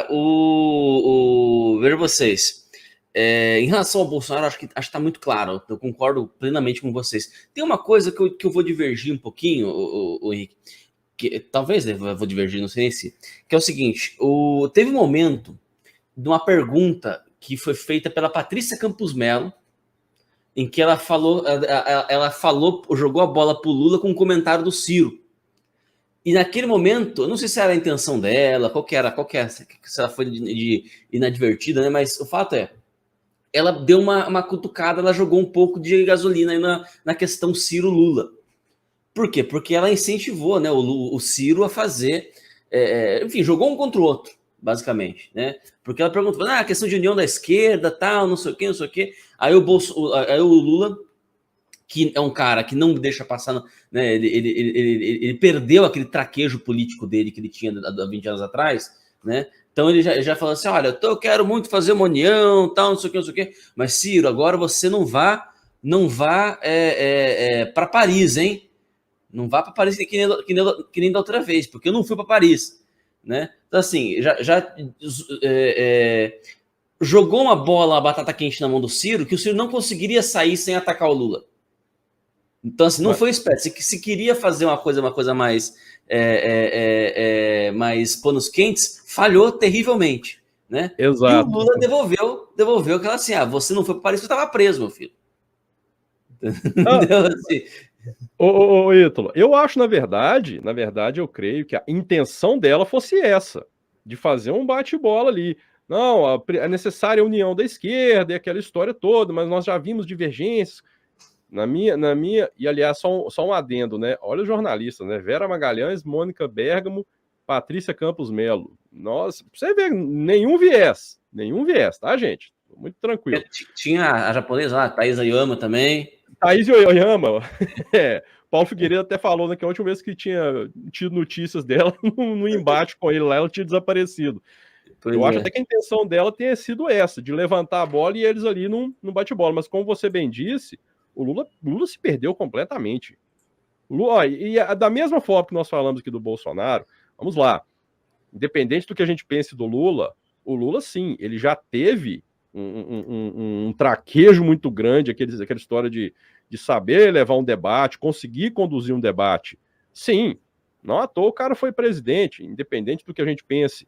Cara, vejo vocês. Em relação ao Bolsonaro, acho que está muito claro. Eu concordo plenamente com vocês. Tem uma coisa que eu vou divergir um pouquinho, o Henrique. Que, talvez eu vou divergir, não sei se. Que é o seguinte: teve um momento de uma pergunta que foi feita pela Patrícia Campos Melo, em que ela falou, jogou a bola pro Lula com um comentário do Ciro. E naquele momento, eu não sei se era a intenção dela, qual que era, se ela foi de inadvertida, né? Mas o fato é, ela deu uma cutucada, ela jogou um pouco de gasolina aí na questão Ciro-Lula. Por quê? Porque ela incentivou, né, o Ciro a fazer, enfim, jogou um contra o outro, basicamente, né? Porque ela perguntou, a questão de união da esquerda, tal, não sei o quê, não sei o quê. Aí o Lula, que é um cara que não deixa passar, né? Ele perdeu aquele traquejo político dele que ele tinha há 20 anos atrás, né? Então ele já falou assim: olha, eu quero muito fazer uma união, tal, não sei o que, não sei o que, mas Ciro, agora você não vá para Paris, hein? Não vá para Paris que nem da outra vez, porque eu não fui para Paris, né? Então, assim, jogou uma bola, a batata quente na mão do Ciro, que o Ciro não conseguiria sair sem atacar o Lula. Então, assim, não foi esperto. Se queria fazer uma coisa mais, mais panos quentes, falhou terrivelmente, né? Exato. E o Lula devolveu aquela assim: você não foi para Paris, você estava preso, meu filho. Entendeu? Assim. Ô, Ítalo, eu acho, na verdade, eu creio que a intenção dela fosse essa, de fazer um bate-bola ali. Não, é necessária a união da esquerda e aquela história toda, mas nós já vimos divergências. Na minha, e aliás, só um adendo, né? Olha os jornalistas, né? Vera Magalhães, Mônica Bergamo, Patrícia Campos Melo. Nossa, você vê, nenhum viés, tá, gente? Muito tranquilo. Tinha a japonesa lá, Thaís Aoyama também. Thaís Aoyama, Paulo Figueiredo até falou, né, que a última vez que tinha tido notícias dela no embate com ele lá, ela tinha desaparecido. Eu acho até que a intenção dela tenha sido essa, de levantar a bola e eles ali não bate-bola. Mas como você bem disse, o Lula se perdeu completamente. Da mesma forma que nós falamos aqui do Bolsonaro, vamos lá, independente do que a gente pense do Lula, o Lula, sim, ele já teve um traquejo muito grande, aquela história de saber levar um debate, conseguir conduzir um debate. Sim, não à toa o cara foi presidente, independente do que a gente pense.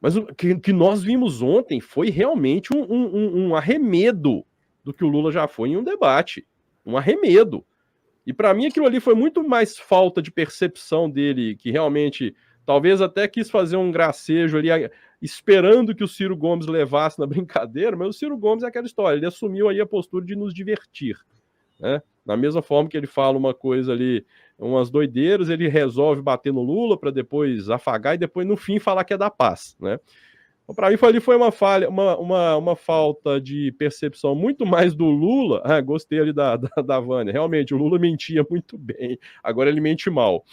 Mas o que nós vimos ontem foi realmente um arremedo do que o Lula já foi em um debate. Um arremedo. E para mim aquilo ali foi muito mais falta de percepção dele, que realmente talvez até quis fazer um gracejo ali, esperando que o Ciro Gomes levasse na brincadeira, mas o Ciro Gomes é aquela história, ele assumiu aí a postura de nos divertir, né? Da mesma forma que ele fala uma coisa ali, umas doideiras, ele resolve bater no Lula para depois afagar e depois no fim falar que é da paz, né? Então, para mim foi uma falha, uma falta de percepção muito mais do Lula. Gostei ali da Vânia. Realmente, o Lula mentia muito bem, agora ele mente mal.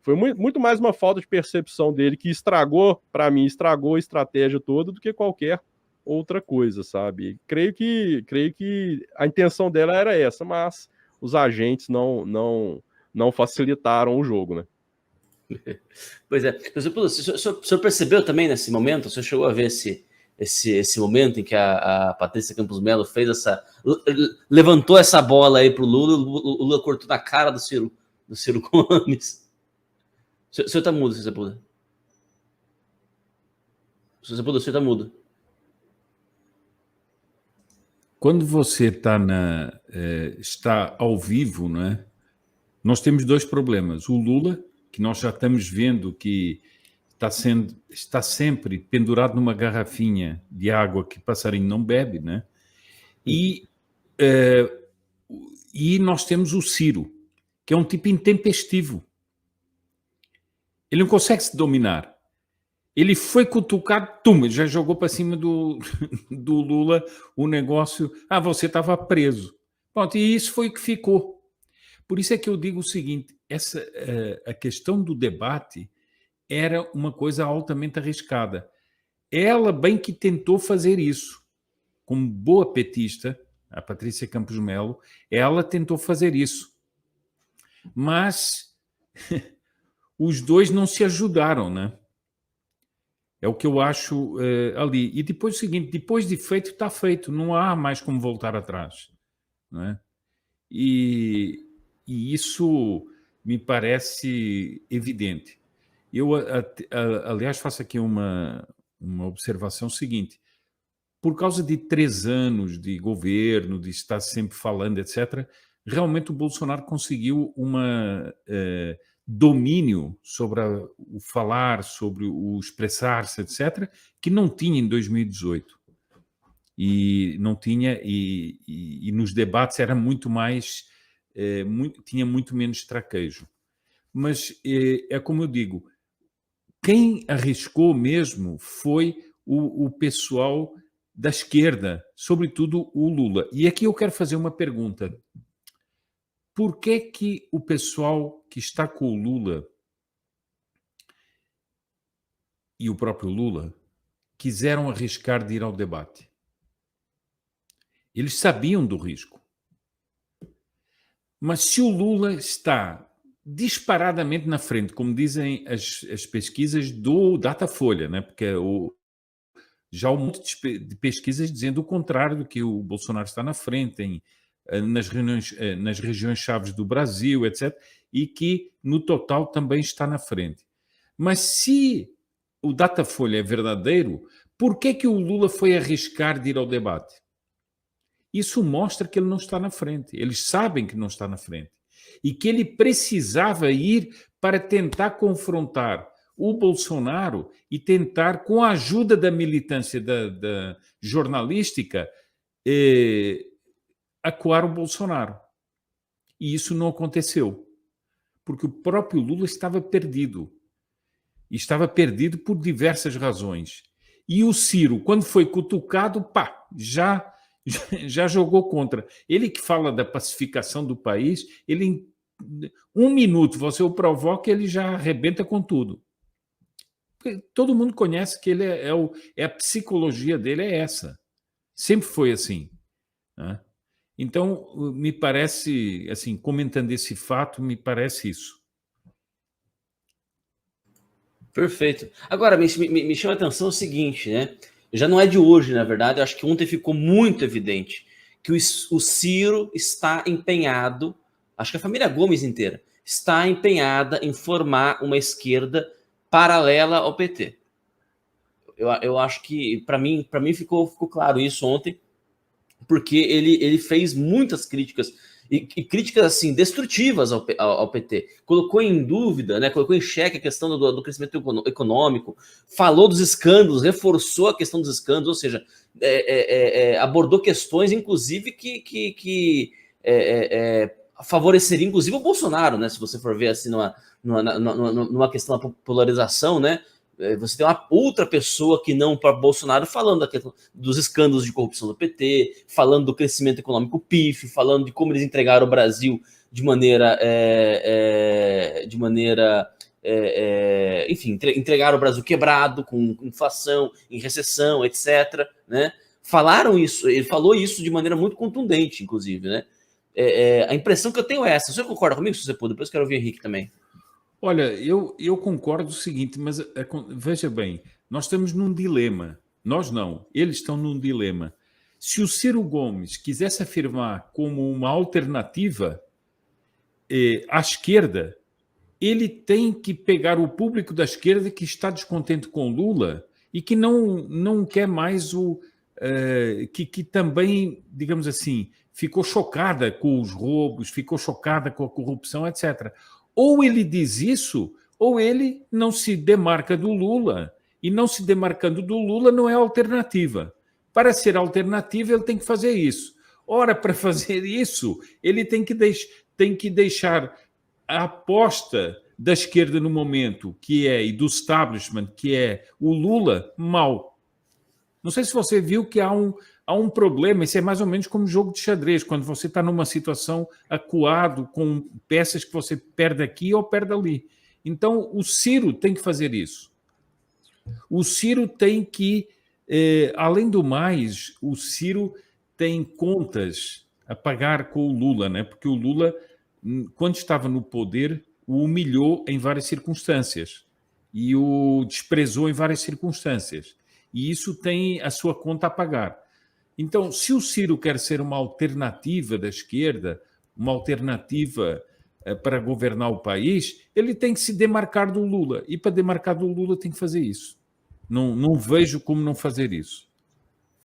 Foi muito mais uma falta de percepção dele que para mim, estragou a estratégia toda do que qualquer outra coisa, sabe? Creio que a intenção dela era essa, mas os agentes não facilitaram o jogo, né? Pois é. O senhor percebeu também nesse momento? O senhor chegou a ver esse momento em que a Patrícia Campos Melo levantou essa bola aí pro Lula, o Lula cortou na cara do Ciro Gomes. O senhor tá mudo, se você puder. Se você puder, o senhor tá mudo. Quando você está ao vivo, não é? Nós temos dois problemas. O Lula, que nós já estamos vendo que está sempre pendurado numa garrafinha de água que passarinho não bebe, né? E nós temos o Ciro, que é um tipo intempestivo. Ele não consegue se dominar. Ele foi cutucado, ele já jogou para cima do Lula o negócio. Você estava preso. Pronto, e isso foi o que ficou. Por isso é que eu digo o seguinte, a questão do debate era uma coisa altamente arriscada. Ela bem que tentou fazer isso. Como boa petista, a Patrícia Campos Melo, ela tentou fazer isso. Mas os dois não se ajudaram, né? É o que eu acho ali. E depois o seguinte, depois de feito, está feito. Não há mais como voltar atrás. Não é? E isso me parece evidente. Eu, aliás, faço aqui uma observação seguinte. Por causa de 3 anos de governo, de estar sempre falando, etc., realmente o Bolsonaro conseguiu domínio sobre o falar, sobre o expressar-se, etc., que não tinha em 2018. E não tinha, e nos debates era muito mais, tinha muito menos traquejo. Mas é como eu digo, quem arriscou mesmo foi o pessoal da esquerda, sobretudo o Lula. E aqui eu quero fazer uma pergunta. Por que o pessoal que está com o Lula e o próprio Lula quiseram arriscar de ir ao debate? Eles sabiam do risco. Mas se o Lula está disparadamente na frente, como dizem as pesquisas do Datafolha, né? Porque já há um monte de pesquisas dizendo o contrário do que o Bolsonaro está na frente, nas regiões-chave do Brasil, etc., e que, no total, também está na frente. Mas se o Datafolha é verdadeiro, por que o Lula foi arriscar de ir ao debate? Isso mostra que ele não está na frente. Eles sabem que não está na frente. E que ele precisava ir para tentar confrontar o Bolsonaro e tentar, com a ajuda da militância da jornalística, acuar o Bolsonaro. E isso não aconteceu. Porque o próprio Lula estava perdido. E estava perdido por diversas razões. E o Ciro, quando foi cutucado, já jogou contra. Ele que fala da pacificação do país, ele em 1 minuto você o provoca, ele já arrebenta com tudo. Todo mundo conhece que ele a psicologia dele é essa. Sempre foi assim. Né? Então, me parece, assim, comentando esse fato, me parece isso. Perfeito. Agora, me chama a atenção o seguinte, né? Já não é de hoje, na verdade, eu acho que ontem ficou muito evidente que o Ciro está empenhado, acho que a família Gomes inteira, está empenhada em formar uma esquerda paralela ao PT. Eu acho que, para mim ficou claro isso ontem, porque ele fez muitas críticas, e críticas assim destrutivas ao PT. Colocou em dúvida, né, colocou em xeque a questão do crescimento econômico, falou dos escândalos, reforçou a questão dos escândalos, ou seja, abordou questões, inclusive, que favoreceria, inclusive, o Bolsonaro, né, se você for ver assim numa questão da polarização, né? Você tem uma outra pessoa que não para Bolsonaro falando dos escândalos de corrupção do PT, falando do crescimento econômico pífio, falando de como eles entregaram o Brasil de maneira enfim, entregaram o Brasil quebrado, com inflação, em recessão, etc. Né? Falaram isso, ele falou isso de maneira muito contundente, inclusive. Né? A impressão que eu tenho é essa. Você concorda comigo, se você puder? Depois eu quero ouvir o Henrique também. Olha, eu concordo o seguinte, mas veja bem, nós estamos num dilema. Nós não, eles estão num dilema. Se o Ciro Gomes quisesse afirmar como uma alternativa à esquerda, ele tem que pegar o público da esquerda que está descontente com Lula e que não quer mais que também, digamos assim, ficou chocada com os roubos, ficou chocada com a corrupção, etc. Ou ele diz isso, ou ele não se demarca do Lula. E não se demarcando do Lula não é alternativa. Para ser alternativa, ele tem que fazer isso. Ora, para fazer isso, ele tem que deixar a aposta da esquerda no momento, e do establishment, que é o Lula, mal. Não sei se você viu que há um problema, isso é mais ou menos como jogo de xadrez, quando você está numa situação acuado, com peças que você perde aqui ou perde ali. Então, o Ciro tem que fazer isso. O Ciro tem que, além do mais, o Ciro tem contas a pagar com o Lula, né? Porque o Lula, quando estava no poder, o humilhou em várias circunstâncias. e o desprezou em várias circunstâncias. E isso tem a sua conta a pagar. Então, se o Ciro quer ser uma alternativa da esquerda, uma alternativa para governar o país, ele tem que se demarcar do Lula. E para demarcar do Lula tem que fazer isso. Não vejo como não fazer isso.